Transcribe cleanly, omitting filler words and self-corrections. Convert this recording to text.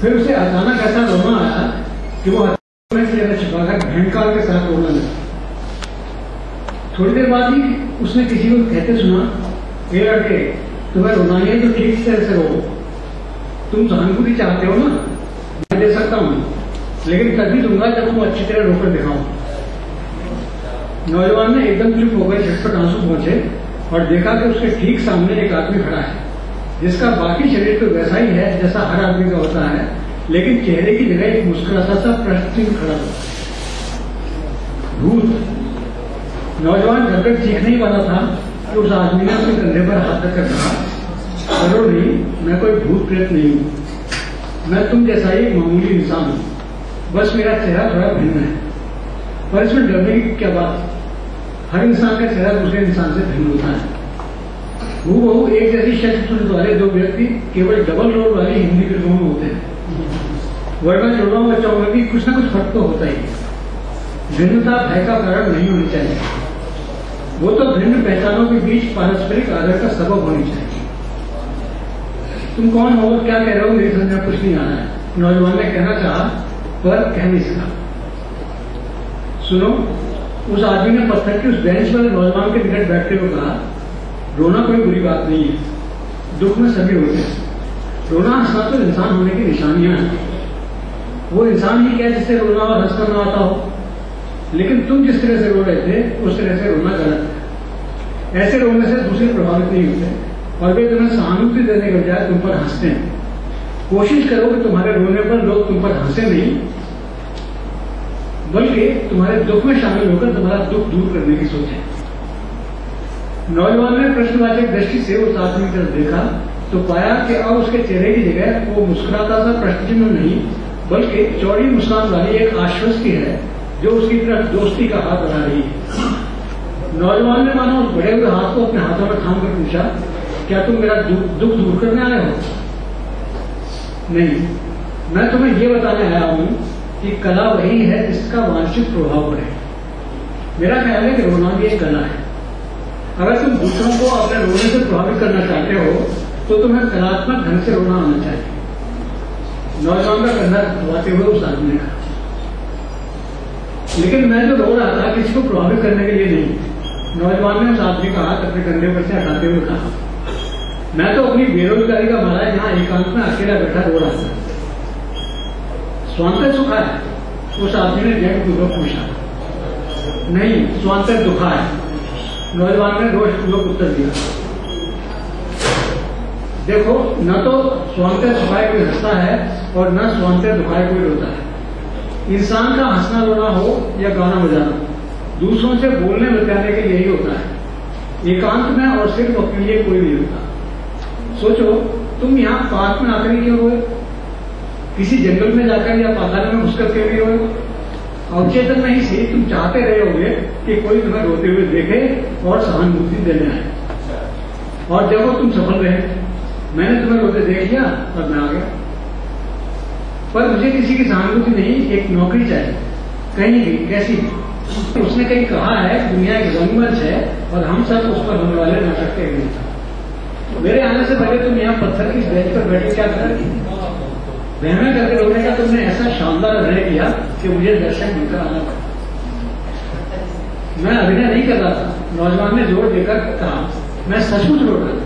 फिर उसे अचानक ऐसा रोना आया कि वो से ज्यादा छिपाकर भयंकर के साथ रोने लगा। थोड़ी देर बाद ही उसने किसी को कहते सुना, ये लड़के तुम्हें रोना ही है तो ठीक तरह से रो, तुम सहानुभूति चाहते हो ना, मैं दे सकता हूं, लेकिन तभी दूंगा जब तुम अच्छी तरह रोकर दिखाओ। नौजवान ने एकदम चुप होकर झटपट आंसू पहुंचे और देखा कि उसके ठीक सामने एक आदमी खड़ा है, जिसका बाकी शरीर तो वैसा ही है जैसा हर आदमी का होता है, लेकिन चेहरे की जगह एक मुस्कुराता सा प्रश्न खड़ा था। भूत। नौजवान झटपट चीख नहीं पाता था कि उस आदमी ने अपने कंधे पर हाथ रखकर कहा, करो नहीं, मैं कोई भूत प्रेत नहीं हूं, मैं तुम जैसा ही मामूली इंसान हूं, बस मेरा चेहरा थोड़ा भिन्न है। पर इसमें डरने की क्या बात, हर इंसान का चेहरा दूसरे इंसान से भिन्न होता है। हूबहू एक जैसी शक्ति वाले दो व्यक्ति केवल डबल रोल वाली हिंदी फिल्मों में होते हैं, वरना जोड़ों में चाहूंगा कि कुछ ना कुछ फर्क तो होता ही है। भिन्नता भय का कारण नहीं होनी चाहिए, वो तो भिन्न पहचानों के बीच पारस्परिक आदर का सबब होनी चाहिए। तुम कौन हो, क्या कह रहे हो, मेरी समझ में कुछ नहीं आ रहा है, नौजवान ने कहना चाहा पर कह नहीं सका। सुनो, उस आदमी ने पत्थर की उस बेंच पर नौजवान के निकट बैठते हुए कहा, रोना कोई बुरी बात नहीं है, दुख में सभी होते हैं, रोना हंसना तो इंसान होने की निशानियां हैं। वो इंसान ही क्या जिससे रोना और हंसना ना आता हो, लेकिन तुम जिस तरह से रो रहे थे उस तरह से रोना गलत है। ऐसे रोने से दूसरे प्रभावित नहीं होते और वे तुम्हें सहानुभूति देने के बजाय तुम पर हंसते हैं। कोशिश करो कि तुम्हारे रोने पर लोग तुम पर हंसे नहीं, बल्कि तुम्हारे दुख में शामिल होकर तुम्हारा दुख दूर करने की सोचें। नौजवान ने प्रश्नवाचक दृष्टि से उस आदमी की तरफ देखा तो पाया कि अब उसके चेहरे की जगह वो मुस्कुराता सा प्रश्न चिन्ह नहीं, बल्कि चौड़ी मुस्कान वाली एक आश्वस्ति है जो उसकी तरफ दोस्ती का हाथ बढ़ा रही है। नौजवान ने मानो उस बढ़े हुए हाथ को अपने हाथों में थाम कर पूछा, क्या तुम मेरा दुख दूर करने आए हो? नहीं, मैं तुम्हें ये बताने आया हूं कि कला वही है जिसका वांछित प्रभाव पड़े। मेरा ख्याल है कि रोना भी एक कला है। अगर तुम दूसरों को अपने रोने से प्रभावित करना चाहते हो तो तुम्हें कलात्मक ढंग से रोना आना चाहिए। नौजवान का कंधा दबाते हुए उस आदमी ने कहा, लेकिन मैं जो रो रहा था किसी को प्रभावित करने के लिए नहीं। नौजवान ने उस आदमी का हाथ अपने कंधे पर से हटाते हुए कहा, मैं तो अपनी बेरोजगारी का मारा यहाँ एकांत में अकेला बैठा रो रहा था। स्वांतः सुखा है? उस आदमी ने व्यंग्यपूर्वक पूछा। नहीं, स्वांतः दुखा है, नौजवान ने रोषपूर्वक उत्तर दिया। देखो, न तो स्वांतः सुखाए कोई हंसता है और न स्वांतः दुखाए कोई रोता है। इंसान का हंसना रोना हो या गाना बजाना, दूसरों से बोलने बजाने के लिए ही होता है। एकांत में और सिर्फ अपने लिए कोई नहीं होता। सोचो, तुम यहाँ पार्क में आकर क्यों रोए? किसी जंगल में जाकर या पाताल में घुसकर क्यों नहीं रोए? अवचेतन में ही सही तुम चाहते रहे होगे कि कोई तुम्हें रोते हुए देखे और सहानुभूति देने आए, और जब तुम सफल रहे, मैंने तुम्हें रोते देख लिया और मैं आ गया। पर मुझे किसी की सहानुभूति नहीं, एक नौकरी चाहिए, कहीं भी, कैसी भी। उसने कहीं कहा है दुनिया एक रंगमंच है और हम सब उस पर होने वाले नाटक के अभिनेता। मेरे आने से पहले तुम यहाँ पत्थर की बेंच पर बैठे क्या कर रही? बहना करके रोने का तुमने ऐसा शानदार अभिनय किया कि मुझे दर्शक मिलकर आना पड़ा। मैं अभिनय नहीं कर रहा था, नौजवान ने जोर देकर कहा, मैं सचमुच रो रहा था।